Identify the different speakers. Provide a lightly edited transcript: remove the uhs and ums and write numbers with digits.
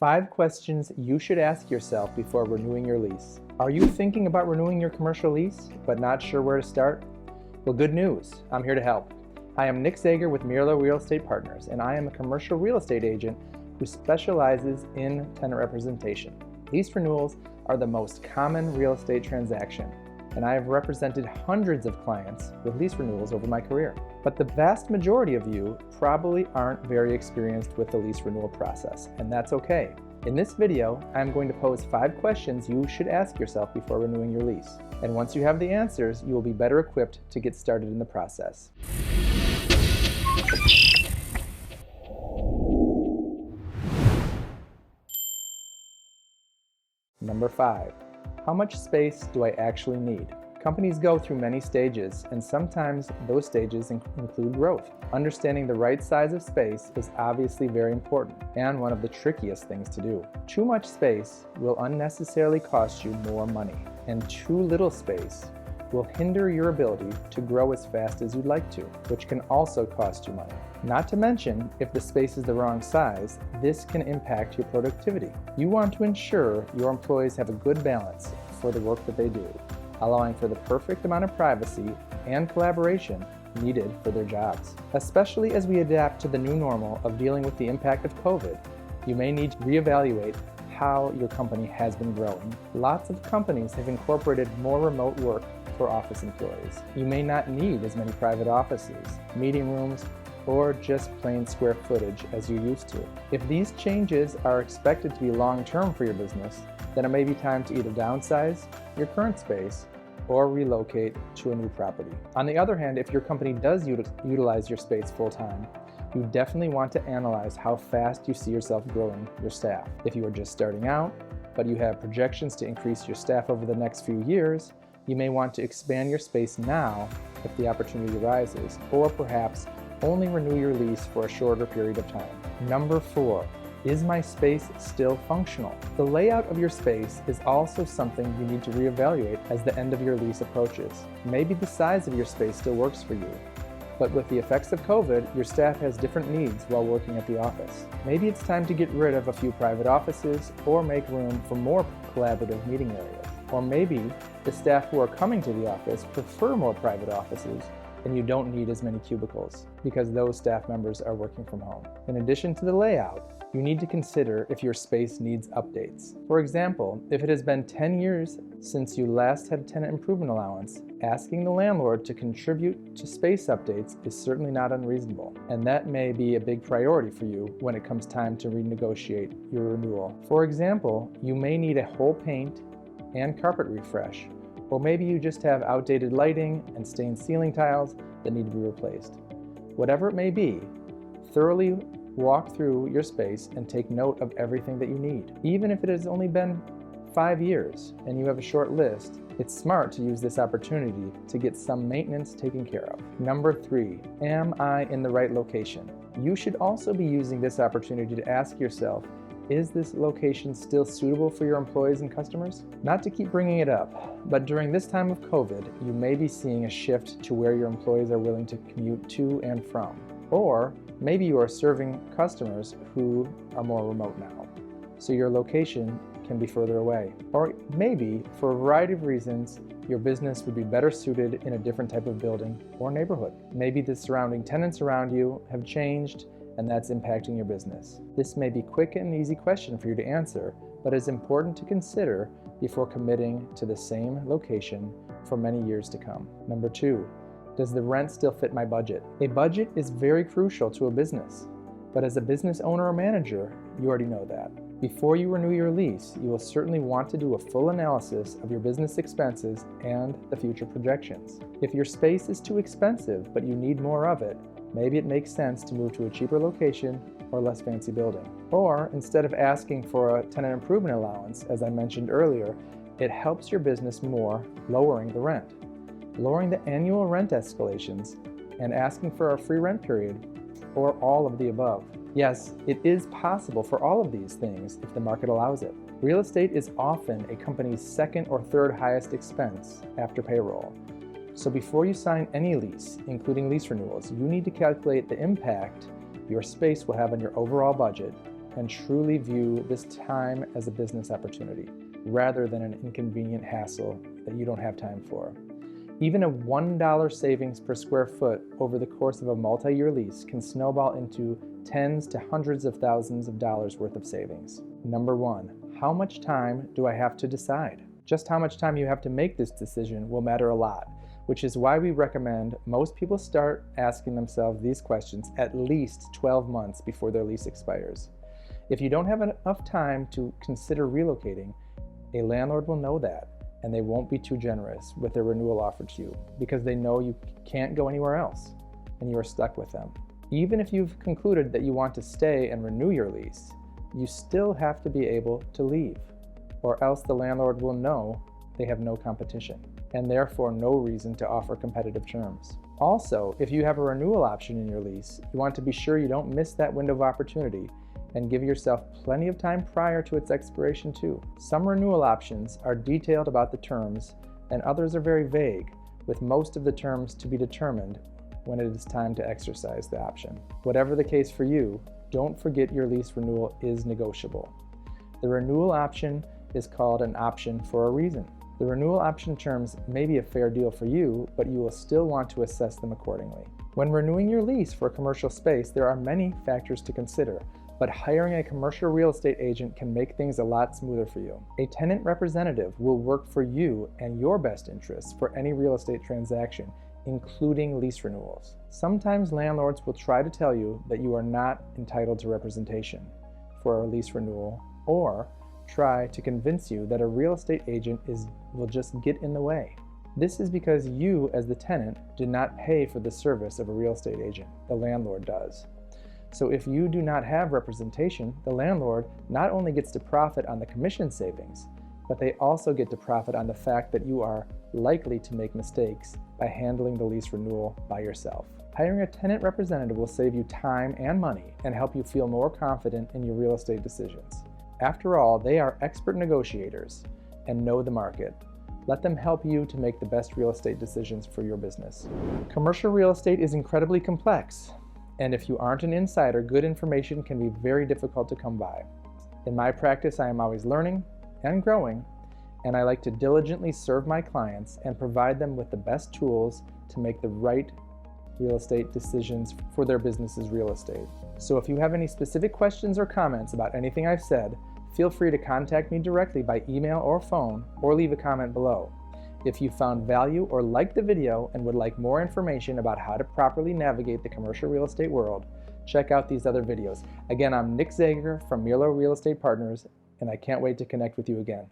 Speaker 1: 5 questions you should ask yourself before renewing your lease. Are you thinking about renewing your commercial lease, but not sure where to start? Well, good news. I'm here to help. I am Nick Zager with Mirlo Real Estate Partners, and I am a commercial real estate agent who specializes in tenant representation. Lease renewals are the most common real estate transaction, and I have represented hundreds of clients with lease renewals over my career. But the vast majority of you probably aren't very experienced with the lease renewal process, and that's okay. In this video, I'm going to pose 5 questions you should ask yourself before renewing your lease. And once you have the answers, you will be better equipped to get started in the process. Number 5. How much space do I actually need? Companies go through many stages, and sometimes those stages include growth. Understanding the right size of space is obviously very important and one of the trickiest things to do. Too much space will unnecessarily cost you more money, and too little space will hinder your ability to grow as fast as you'd like to, which can also cost you money. Not to mention, if the space is the wrong size, this can impact your productivity. You want to ensure your employees have a good balance for the work that they do, allowing for the perfect amount of privacy and collaboration needed for their jobs. Especially as we adapt to the new normal of dealing with the impact of COVID, you may need to reevaluate how your company has been growing. Lots of companies have incorporated more remote work for office employees. You may not need as many private offices, meeting rooms, or just plain square footage as you used to. If these changes are expected to be long-term for your business, then it may be time to either downsize your current space or relocate to a new property. On the other hand, if your company does utilize your space full-time, you definitely want to analyze how fast you see yourself growing your staff. If you are just starting out, but you have projections to increase your staff over the next few years, you may want to expand your space now if the opportunity arises, or perhaps only renew your lease for a shorter period of time. Number 4. Is my space still functional? The layout of your space is also something you need to reevaluate as the end of your lease approaches. Maybe the size of your space still works for you, but with the effects of COVID, your staff has different needs while working at the office. Maybe it's time to get rid of a few private offices or make room for more collaborative meeting areas. Or maybe the staff who are coming to the office prefer more private offices and you don't need as many cubicles because those staff members are working from home. In addition to the layout, you need to consider if your space needs updates. For example, if it has been 10 years since you last had a tenant improvement allowance, asking the landlord to contribute to space updates is certainly not unreasonable, and that may be a big priority for you when it comes time to renegotiate your renewal. For example, you may need a whole paint and carpet refresh, or maybe you just have outdated lighting and stained ceiling tiles that need to be replaced. Whatever it may be, thoroughly walk through your space and take note of everything that you need. Even if it has only been 5 years and you have a short list, it's smart to use this opportunity to get some maintenance taken care of. Number 3, am I in the right location? You should also be using this opportunity to ask yourself, is this location still suitable for your employees and customers? Not to keep bringing it up, but during this time of COVID, you may be seeing a shift to where your employees are willing to commute to and from. Or maybe you are serving customers who are more remote now, so your location can be further away. Or maybe, for a variety of reasons, your business would be better suited in a different type of building or neighborhood. Maybe the surrounding tenants around you have changed, and that's impacting your business. This may be a quick and easy question for you to answer, but it's important to consider before committing to the same location for many years to come. Number 2, does the rent still fit my budget? A budget is very crucial to a business, but as a business owner or manager, you already know that. Before you renew your lease, you will certainly want to do a full analysis of your business expenses and the future projections. If your space is too expensive, but you need more of it, maybe it makes sense to move to a cheaper location or less fancy building. Or instead of asking for a tenant improvement allowance, as I mentioned earlier, it helps your business more lowering the rent. Lowering the annual rent escalations and asking for a free rent period, or all of the above. Yes, it is possible for all of these things if the market allows it. Real estate is often a company's second or third highest expense after payroll. So before you sign any lease, including lease renewals, you need to calculate the impact your space will have on your overall budget and truly view this time as a business opportunity rather than an inconvenient hassle that you don't have time for. Even a $1 savings per square foot over the course of a multi-year lease can snowball into tens to hundreds of thousands of dollars worth of savings. Number 1, how much time do I have to decide? Just how much time you have to make this decision will matter a lot, which is why we recommend most people start asking themselves these questions at least 12 months before their lease expires. If you don't have enough time to consider relocating, a landlord will know that, and they won't be too generous with their renewal offer to you because they know you can't go anywhere else and you are stuck with them. Even if you've concluded that you want to stay and renew your lease, you still have to be able to leave, or else the landlord will know they have no competition and therefore no reason to offer competitive terms. Also, if you have a renewal option in your lease, you want to be sure you don't miss that window of opportunity and give yourself plenty of time prior to its expiration too. Some renewal options are detailed about the terms and others are very vague, with most of the terms to be determined when it is time to exercise the option. Whatever the case for you, don't forget your lease renewal is negotiable. The renewal option is called an option for a reason. The renewal option terms may be a fair deal for you, but you will still want to assess them accordingly. When renewing your lease for a commercial space, there are many factors to consider, but hiring a commercial real estate agent can make things a lot smoother for you. A tenant representative will work for you and your best interests for any real estate transaction, including lease renewals. Sometimes landlords will try to tell you that you are not entitled to representation for a lease renewal, or try to convince you that a real estate agent will just get in the way. This is because you, as the tenant, did not pay for the service of a real estate agent. The landlord does. So if you do not have representation, the landlord not only gets to profit on the commission savings, but they also get to profit on the fact that you are likely to make mistakes by handling the lease renewal by yourself. Hiring a tenant representative will save you time and money and help you feel more confident in your real estate decisions. After all, they are expert negotiators and know the market. Let them help you to make the best real estate decisions for your business. Commercial real estate is incredibly complex, and if you aren't an insider, good information can be very difficult to come by. In my practice, I am always learning and growing, and I like to diligently serve my clients and provide them with the best tools to make the right real estate decisions for their business's real estate. So if you have any specific questions or comments about anything I've said, feel free to contact me directly by email or phone, or leave a comment below. If you found value or liked the video and would like more information about how to properly navigate the commercial real estate world, check out these other videos. Again, I'm Nick Zager from Mierlo Real Estate Partners, and I can't wait to connect with you again.